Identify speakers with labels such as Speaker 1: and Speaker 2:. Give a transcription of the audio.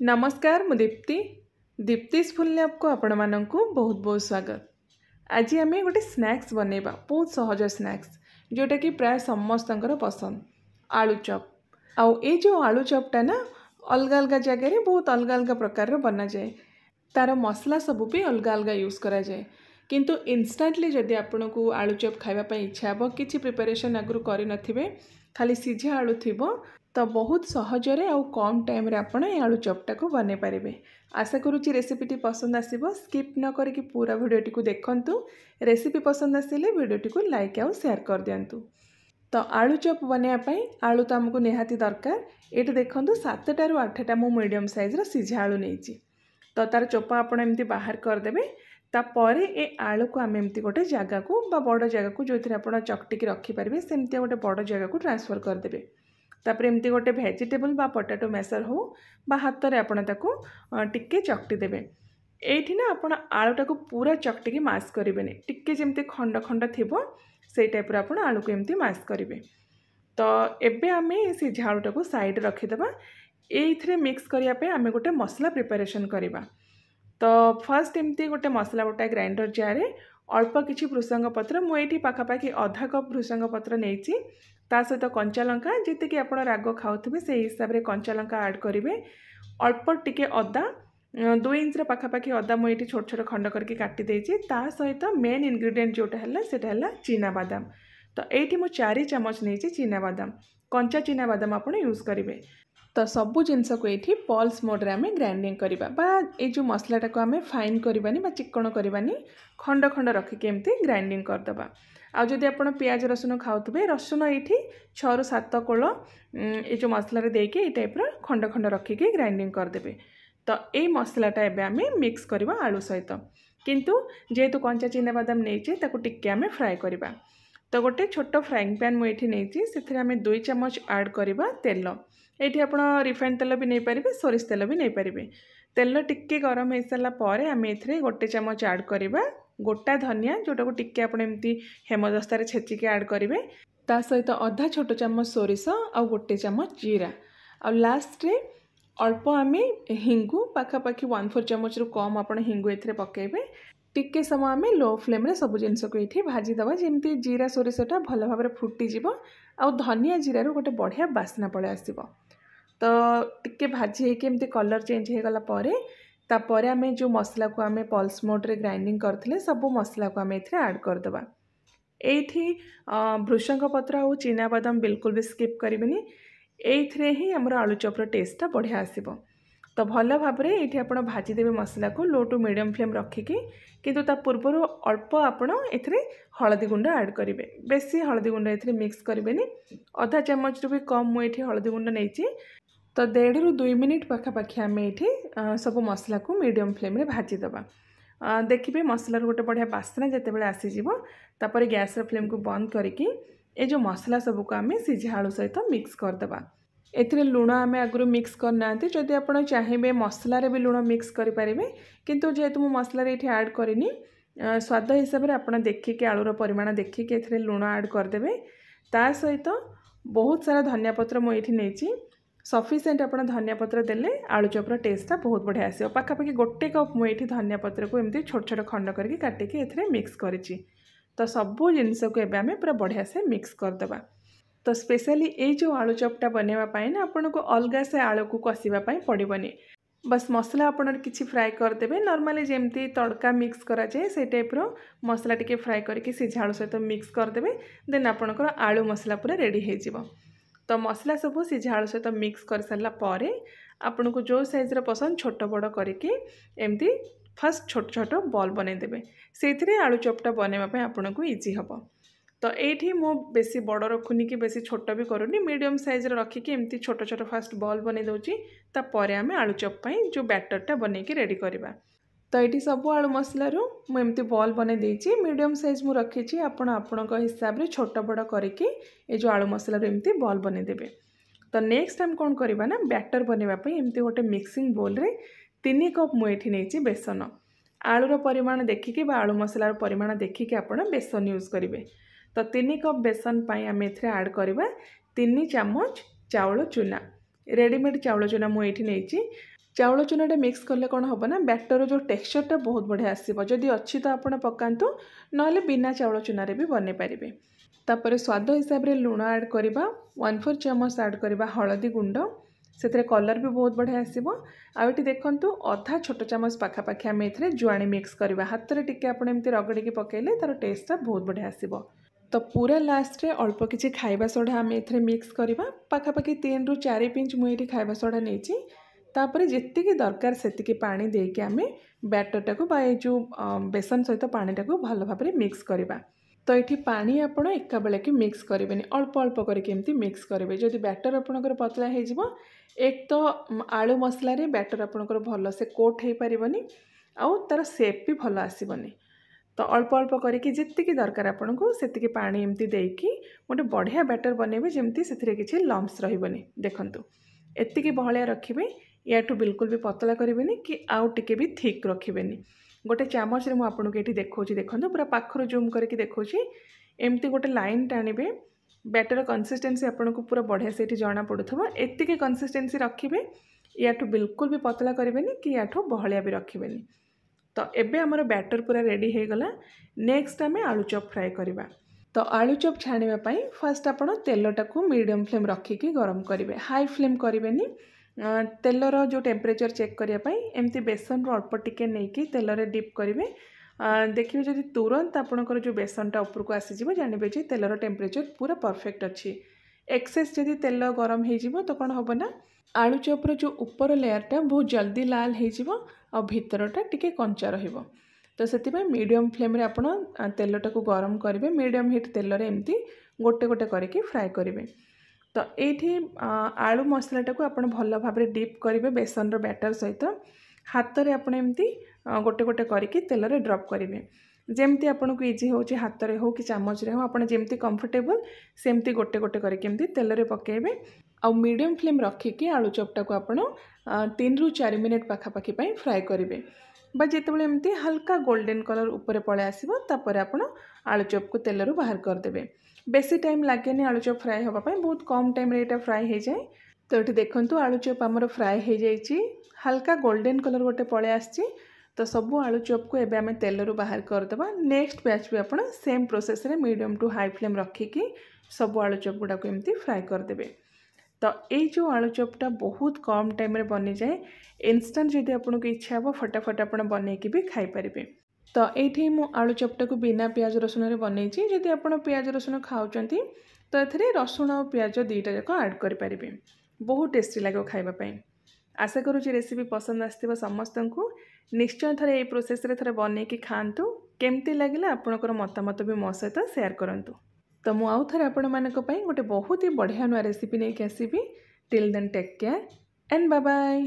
Speaker 1: नमस्कार मु Deepti दीप्तिस full lab को आपण मानक बहुत बहुत स्वागत। आज आम गोटे स्नैक्स बनैबा बहुत सहज स्नैक्स जोटा कि प्राय समस्तंकर पसंद आलू चॉप। आउ ए जो आलू चॉपटा ना अलग अलग जगह बहुत अलग अलग प्रकार बना जाए, तार मसला सब भी अलग अलग यूज करा जाए। किंतु इनस्टांटली जदि आपन को आलू चॉप खाइबा इच्छा हे किसी प्रिपरेशन आगु करि नथिबे खाली सीझा आलू थिबो तो बहुत सहजरे आउ कम टाइम रे आपण ए आलू चॉपटा को बने पारिबे। आशा करूची रेसिपीटी पसंद आसीबो। स्किप न करिकि पूरा भिडियोटी को देखंतु। रेसिपी पसंद आसिले भिडियोटी को लाइक आउ शेयर कर दियंतु। तो आलू चॉप बनैया पई आलू तो हमको निहाती दरकार। एटी देखंतु 7टा रु 8टा मो मीडियम साइज रो सीझा आलू नेइची। तो तार चोपा आपण एमती बाहर कर देबे। तापरे ए आलू को आम एमती गोटे जगह को बा बड़ जगह को जो आप चकटिकी रखिपारे सेमती गोटे बड़ जगह को ट्रांसफर करदे। तापर एमती गोटे भेजिटेबल बा पोटैटो मैसर हो बा हाथ में आपण टिके चकटी देबे। एठी ना आपण आलूटा को पूरा चकटिकी मास करेंगे, टिके जमती खंड खंड थिबो से टाइप रो आपण आलू को एमती मास करेंगे। तो एबे आमे सीझा आलूटा को साइड रखिदेबा। एइथरे मिक्स करिया पे आमे गोटे मसला प्रिपरेशन करिबा। तो फर्स्ट एमती गोटे मसला गोटा ग्राइंडर जार अल्प किछि भृसंग पत्र मुझे पाखापाखि आधा कप भृसंग पत्र नहीं ता सहित कंचा लंका जीते कि आप राग खाऊे से हिसाब से कंचा लंका ऐड करेंगे। अल्प टिके अदा 2 इंच पाखापाखि अदा मुझे छोट छोट खंड करके काटी देछि। ता सहित मेन इनग्रेडिएंट जोटा है सेटा है चीना बादाम। तो ये मुझे 4 चामच नहीं चीना बादाम, कंचा चीना बादाम आप यूज करेंगे। तो सबू जिनस को ये पल्स मोड्रे आम ग्राइंडिंग करवा बा ये जो मसलाटा को आम फाइन करवानी बा चिक्कण करवानी, खंड खंड रखिक एमती ग्राइंडिंग करदबा। आउ जदि आप पियाज रसुण खाऊे रसुण ये 6 ରୁ 7 कोल ये जो मसला देके ये टाइप खंड खंड रखिक ग्राइंडिंग करदे। तो ये मसलाटा एबे आम मिक्स करवा आलू सहित, किंतु जेहेतु कंचा चीना बादाम नहीं टिके आम फ्राए करवा। तो गोटे छोट फ्राइंग पैन मुझे नहीं से 2 चामच ऐड करवा तेल। ये आप रिफाइंड तेल भी नहीं पारे, सोरिष तेल भी नहीं पारे। तेल टिके गरम हो सारा पर आम ए गोटे चामच ऐड करवा गोटा धनिया जोटा को टिके आपमती हेमदस्तार छेचिके ऐड करेंगे। ता सहित अधा छोट चामच सोरिष आ गोटे चामच जीरा आ लास्ट रे अल्प आम हिंगु पाखापाखि 1/4 चामच रु कम आप हिंगु ए पकेबे। टिके समय आम लो फ्लेम रे सब जिनस को ये भाजीदबा जमी जीरा सोरिषटा भल भाव फुटीज आ धनिया जीरार गोटे बढ़िया बास्ना पड़े आसब। तो टिके भाजी होमती कलर चेंज हो गला तापर आम जो मसला को आम पल्स मोड्रे ग्राइंडिंग करथिले सब मसला को आम एथरे ऐड करदबा। एथि भृषंग पत्र और चीना बादाम बिल्कुल भी स्किप करेंगे। एथरे ही हमर आलू चॉपर टेस्टटा बढ़िया आसीबो। तो भल भाव में ये आप भाजीदेवे मसला को लो टू मीडियम फ्लेम रखिकी, किंतु ता पूर्वर अल्प आपण एथरे हळदी गुंड ऐड करेंगे। बेसी हळदी गुंड एथरे मिक्स करेंगे। आधा चामच भी कम मुझे हळदी गुंड नहीं। तो 1.5 ରୁ 2 मिनिट पाखापाखि आम ये सब मसला को मीडियम फ्लेम रे भाजीदबा। देखिए मसलार गोटे बढ़िया बास्ना जितेबाला आसीजिवो तापर गैस फ्लेम को बंद करके ये जो मसला सबको आम सीझा आलू सहित मिक्स करदबा। एथिरे लुण आम आगु मिक्स करना जदि आप चाहिए मसलार भी लुण मिक्स करेंगे, किंतु जेहेतु मु मसलार ये ऐड करिनी स्वाद हिसाब से आप देखिए आलूर परिमाण देखिए एथिरे लुण ऐड करदे। ता सहित बहुत सारा धनिया पत्र मुझे नहीं सफिसीयंट आप धनिया पत्र देले आलू चॉपर टेस्टटा बहुत बढ़िया आसो। पाखापाखि गोटे कप मुझे धनिया पत्र को एमती छोट छोट खंड करके काटिकी एथिरे मिक्स करिछि। तो सबू जिनस को एबे आमे पूरा बढ़िया से मिक्स करदबा। तो स्पेशली ये जो आलू चॉपटा बनवाई ना आपन को अलग से आलू को कषापी पड़ोनी, बस मसला आपन किसी फ्राए करदे। नॉर्मली जमती तड़का मिक्स करा जाए से टाइप मसला टिके फ्राए करके सीझा आलू सहित मिक्स करदे। देन आपनकर आलू मसला पूरा रेडी हो। तो मसला सब सीझा आलू सहित मिक्स कर सारा पर आपन को जो साइज्र पसंद छोट बड़ करके एमती फास्ट छोट छोट बॉल बनईदेवे। से आलू चॉपटा बनवाई आपन को इजी हम। तो ये मु बेसी बड़ रखुनी कि बेसी छोट भी करूनी, मीडियम साइज रखिकी एमती छोट छोट फास्ट बॉल बनई दूची। तापर आम आलू चॉप पई जो बैटरटा बनईकी रेडी करवा। तो ये सब आलू मसलू मुझे बॉल बने देछि। मीडियम साइज मु रखी आपण हिसाब से छोट बड़ करके ये जो आलू मसलू एमती बॉल बने देबे। तो नेक्स्ट टाइम कौन करवा ना बैटर बनवाई एमती गोटे मिक्सिंग बोल रे 3 कप मुझे नहीं बेसन। आलूर परिमाण देखिकी आलू मसलार परिमाण देखिकी आप बेसन यूज करेंगे। तो 3 कप बेसन पाई आम एथरे ऐड करवा 3 चामच चाउल चूना। रेडीमेड चाउल चूना मुझे नहीं चाउल चूनाटा मिक्स कले कौन हम ना बैटर जो टेक्सचरटा बहुत बढ़िया आसो जदि अच्छी तो आप पकातु ना बिना चाउल चूना भी बन पारे। तापर स्वाद हिसाब से लुण ऐड करवा 1/4 चामच ऐड करवा हलदी गुंड से कलर भी बहुत बढ़िया आसो। आउटी देखु अधा छोट चामच पाखापाखि आम ए जुआणी मिक्स करवा हाथ में टिके आप रगड़ी पकेले तार टेस्टा बहुत बढ़िया आसो। तो पूरा लास्ट रे अल्प किसी खाइबा सोडा आम ए मिक्स करवा पाखापाखि 3 ରୁ 4 पिंच मुझे खाइबा सोडा नहीं तापर जी दरकार से पानी देके आम बैटरटा को जो बेसन सहित पानीटा को भल भाव मिक्स करवा। तो ये पानी आपड़ एका बेले कि मिक्स करेंगे अल्प अल्प करके मिक्स करेंगे। जदि बैटर आपणकर पतला हो एक तो आलू मसला बैटर आपणकर भल से कोट हो पारनी आउ तार सेप भी भल आसबनी। तो अल्प अल्प करके जितकी दरकार आपन को से पानी एमती देकी गोटे बढ़िया बैटर बनइबे जमती से किसी लम्स रही। देखंतु एतिकी बहलिया रखिबे याठू बिल्कुल भी पतला करेंगे कि आउ टिके भी थिक रखिबेनी। गोटे चामच रे मु आपनको ये देखा देखो पूरा पाखर जूम करके देखा एमती गोटे लाइन टाणिबे बैटर कंसिस्टेंसी आपको पूरा बढ़िया से जना पड़ुथबो। एतिकी कंसिस्टेंसी रखिबे याठू बिल्कुल भी पतला करेंगे कि याठू बहलिया भी रखिबेनी। तो एबे हमर बैटर पूरा रेडी हो गला। नेक्स्ट आम आलू चॉप फ्राए करवा। तो आलू चॉप छाणिबा पई फर्स्ट आपण तेलटा को मीडियम फ्लेम रखिकी गरम करेंगे हाई फ्लेम करेंगे। तेलर जो टेम्परेचर चेक करने एमती बेसन अल्प टिके नहीं कि तेल रे डिप करेंगे। देखिए जब तुरंत आपणकर जो बेसनटा उपरको आसीज जानवे जे तेलर टेम्परेचर पूरा परफेक्ट अच्छी। एक्सेस जदि तेल गरम हो तो कौन हम ना आलू चॉपर जो ऊपर लेयरटा बहुत जल्दी लाल हो भितरटा टिके कंचा रहिबो। तो से मीडियम फ्लेम रे आपण तेलटा को गरम करेंगे मीडियम हिट तेल रे एमती गोटे गोटे करके फ्राए करेंगे। तो ये आलू मसलाटा को आप भल भाव डिप करेंगे बेसन बैटर सहित हाथ में आपड़ एमती गोटे गोटे करके तेल रे ड्रॉप करेंगे जमती आपन को इजी हो हाथ में हो कि चामच हो आप जमती कंफर्टेबल सेमती गोटे गोटे करके एमती तेल रे पकेबे। आ मीडियम फ्लेम रखिकी आलू चॉपटा को आप 3 ରୁ 4 मिनट पाखापाखि फ्राए करेंगे बा जितेबाला एमती हल्का गोल्डन कलर ऊपर पड़े आसो तापर आप आलू चॉप को तेल रू बाहर करदेवे। बेसी टाइम लगे आलू चॉप फ्राए होगापाई बहुत कम टाइम ये फ्राए हो जाए। तो ये देखो आलू चॉप आमर फ्राए हो जाए हल्का गोल्डन कलर गोटे पड़े आसी। तो सबू आलू चॉप को एबे आमे तेल रू बाहर करदेबा। नेक्स्ट बैच भी आप सेम प्रोसेस रे मीडियम टू हाई फ्लेम रखिकी सबू आलू चॉप गुड़ा को एमती फ्राए करदेबे। तो ये जो आलू चॉपटा बहुत कम टाइम रे बनी जाए इंस्टेंट जदि आपको इच्छा हो फटाफट आप बनईकी भी खाई पारिबे। तो ये मु आलू चॉपटा को बिना प्याज रसुन रे बनईची। जदि आप प्याज रसुन खाउचंती तो एथिरे रसुण और प्याज दुईटा जाक ऐड कर पारिबे बहुत टेस्टी लगे खाइबा। आशा करूँ रेसिपी पसंद आसथिबो समस्तंकु। निश्चय थरे ये प्रोसेस रे थरे बनईकी खांतु केमती लागिला आपनकर मतामत भी मो सहित शेयर करंतु। तो मु आउ थरे आपण मानक पई गोटे बहुत ही बढ़िया नुआ रेसिपी नहीं आसीबी। Till then take care and bye bye.